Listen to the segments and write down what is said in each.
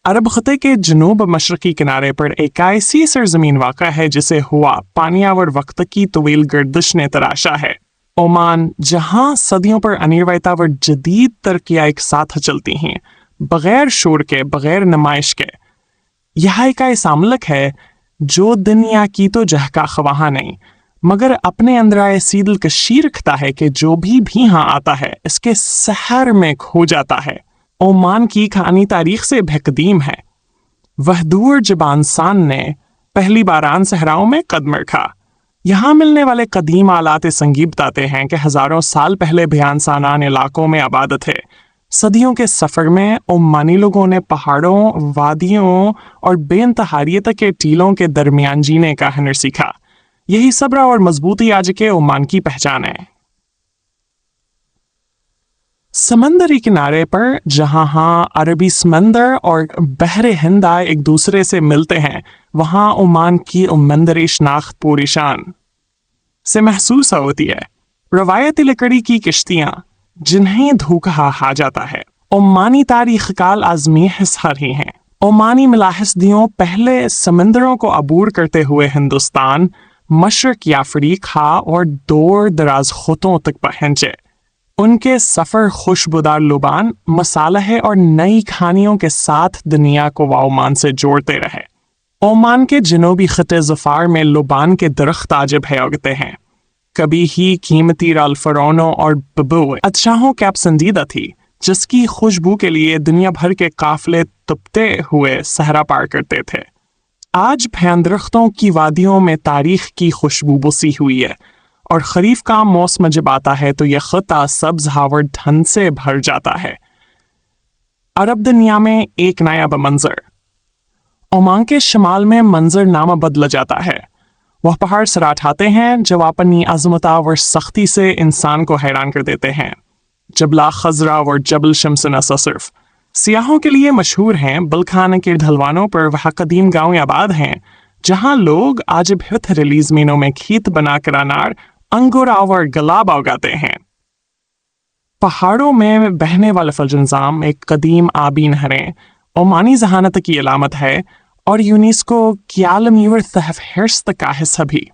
अरब खते के जनूब मशरकी किनारे पर एक ऐसी सरजमीन वाक़ा है जिसे हुआ पानियावर वक्त की तवील गर्दिश ने तराशा है। ओमान, जहाँ सदियों पर अनिर्वायतावर जदीद तरक्कियाँ एक साथ चलती हैं, बगैर शोर के, बगैर नुमाइश के। यह एक ऐसा मुल्क है जो दुनिया की तो जहका ख्वाहा नहीं, मगर अपने अंदर ऐसी दिलकशी रखता है कि जो भी यहाँ आता है इसके सहर में खो जाता है। ओमान की कहानी तारीख से बेकदीम है। वहदूर जबानसान ने पहली बारान सहराओं में कदम रखा। यहाँ मिलने वाले कदीम आलात संगीत बताते हैं कि हजारों साल पहले बयानसानान इलाकों में आबाद थे। सदियों के सफ़र में ओमानी लोगों ने पहाड़ों, वादियों और बेइंतहारियत के टीलों के दरमियान जीने का हुनर सीखा। यही सब्र और मजबूती आज के ओमान की पहचान है। समंदरी किनारे पर जहाँ अरबी समंदर और बहरे हिंद एक दूसरे से मिलते हैं, वहाँ ओमान की उम्मंदरी शनाख्त पूरी शान से महसूस होती है। रवायती लकड़ी की किश्तियाँ जिन्हें धोखा कहा जाता है, ओमानी तारीख काल आज़मी हिस्सा रही हैं। ओमानी मिलाहिसदियों पहले समंदरों को अबूर करते हुए हिंदुस्तान, मशरक़ अफ्रीका और दूर दराज खतों तक पहुँचे। उनके सफ़र खुशबूदार लुबान, मसालहे और नई खानियों के साथ दुनिया को ओमान से जोड़ते रहे। ओमान के जनूबी खिते ज़फ़ार में लुबान के दरख्त ताजब है उगते हैं। कभी ही कीमती रालफरोनों और बबू अदशाहों की पसंदीदा थी, जिसकी खुशबू के लिए दुनिया भर के काफिले तपते हुए सहरा पार करते थे। आज फैन दरख्तों की वादियों में तारीख की खुशबू बसी हुई है, और खरीफ का मौसम जब आता है तो यह खता सब्ज हावर धन से भर जाता है। अरब दुनिया में एक नायाब मंजर। ओमान के शमाल में मंजर नामा बदल जाता है। वह पहाड़ सराठाते हैं जो अपनी अजमता और सख्ती से इंसान को हैरान कर देते हैं। जबला खजरा और जबल शम्स नसर्फ सियाहों के लिए मशहूर हैं। बलखान के ढलवानों पर वह कदीम गाँव आबाद हैं, जहाँ लोग आज भी पथरीली ज़मीनों में खेत बनाकर अनार, अंगूर और गुलाब उगाते हैं। पहाड़ों में बहने वाले फलजनजाम, एक कदीम आबी नहरें, ओमानी जहानत की अलामत है और यूनेस्को की आलमी फहरिस्त का हिस्सा भी।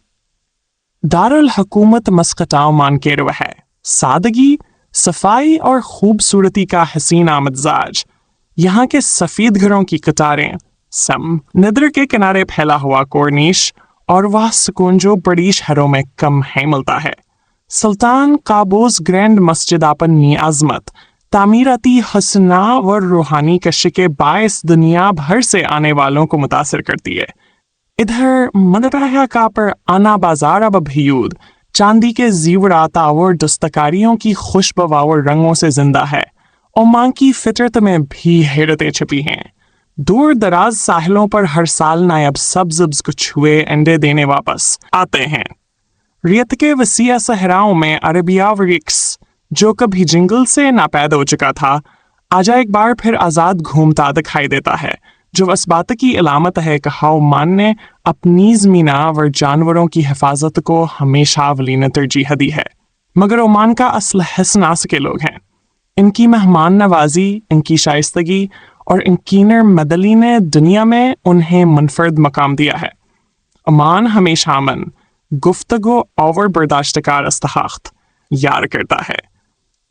दारुल हुकूमत मस्कट ओमान के रुआ है। सादगी, सफाई और खूबसूरती का हसीन आमदजाज। यहाँ के सफ़ेद घरों की कतारें, नदर के किनारे फैला हुआ कॉर्निश और वह सुकून जो बड़ी शहरों में कम है मिलता है। सुल्तान काबूस ग्रैंड मस्जिद अपनी आज़मत, तामीराती हसना व रूहानी कश के बायस दुनिया भर से आने वालों को मुतासिर करती है। इधर मदरहा का पर आना बाजार अब भयूद चांदी के जीवरात और दस्तकारियों की खुशबवार रंगों से जिंदा है। ओमान की फितरत में भी हैरतें छिपी हैं। दूर दराज साहिलों पर हर साल नायब सब्ज़ को छुए अंडे देने वापस आते हैं। रियत के वसीया सहराओं में अरबिया वरिक्स, जो कभी जंगल से नापैद हो चुका था, आज एक बार फिर आज़ाद घूमता दिखाई देता है, जो इस बात की अलामत है कि ओमान ने अपनी ज़मीना व जानवरों की हिफाजत को हमेशा अवलीन तरजीह दी है। मगर ओमान का असल हसनास के लोग हैं। इनकी मेहमान नवाजी, इनकी शाइस्तगी और इनकी नरमदली ने दुनिया में उन्हें मुनफरद मकाम दिया है। ओमान हमेशा अमन, गुफ्तगू और बर्दाश्तकार इस्तहाक़ यार करता है।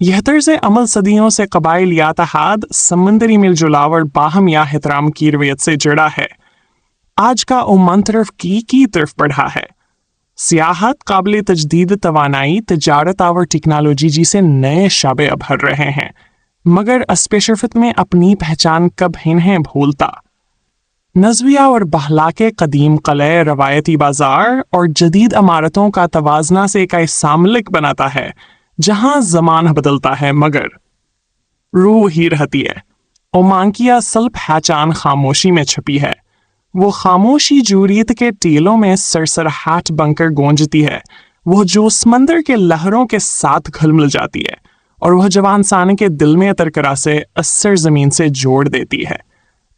यह तर्ज़ अमल सदियों से कबाइल या तहाद, समंदरी मिलजुलाव और बाहम या एहतराम की रवैयत से जुड़ा है। आज का ओमान तरफ की तरफ बढ़ा है। सियाहत, काबिल तजदीद तवानाई, तजारत और टेक्नोलॉजी जी से नए शाबे उभर रहे हैं, मगर अस्पेशरफत में अपनी पहचान कब इन्हें भूलता। नज़विया और बहला के कदीम कले, रवायती बाजार और जदीद इमारतों का तवाजना से एक ऐसा मुल्क बनाता है जहाँ ज़माना बदलता है मगर रूह ही रहती है। ओमान की असल पहचान खामोशी में छुपी है। वो खामोशी जो रीत के टीलों में सरसराहट बनकर गूंजती है, वो जो समंदर के लहरों के साथ घुल मिल जाती है, और वह जवान साने के दिल में तरकरा से असर ज़मीन से जोड़ देती है।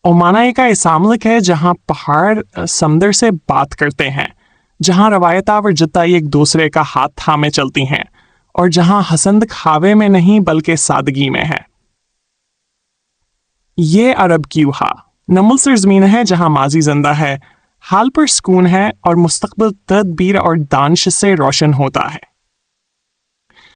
ओमाना एक ऐसा मुल्क है जहाँ पहाड़ समंदर से बात करते हैं, जहाँ रवायता और जताई एक दूसरे का हाथ थामे चलती हैं, और जहाँ हसंद खावे में नहीं बल्कि सादगी में है। ये अरब की वहा نمل سرزمین ہے جہاں ماضی زندہ ہے، حال پر سکون ہے اور مستقبل تدبیر اور دانش سے روشن ہوتا ہے۔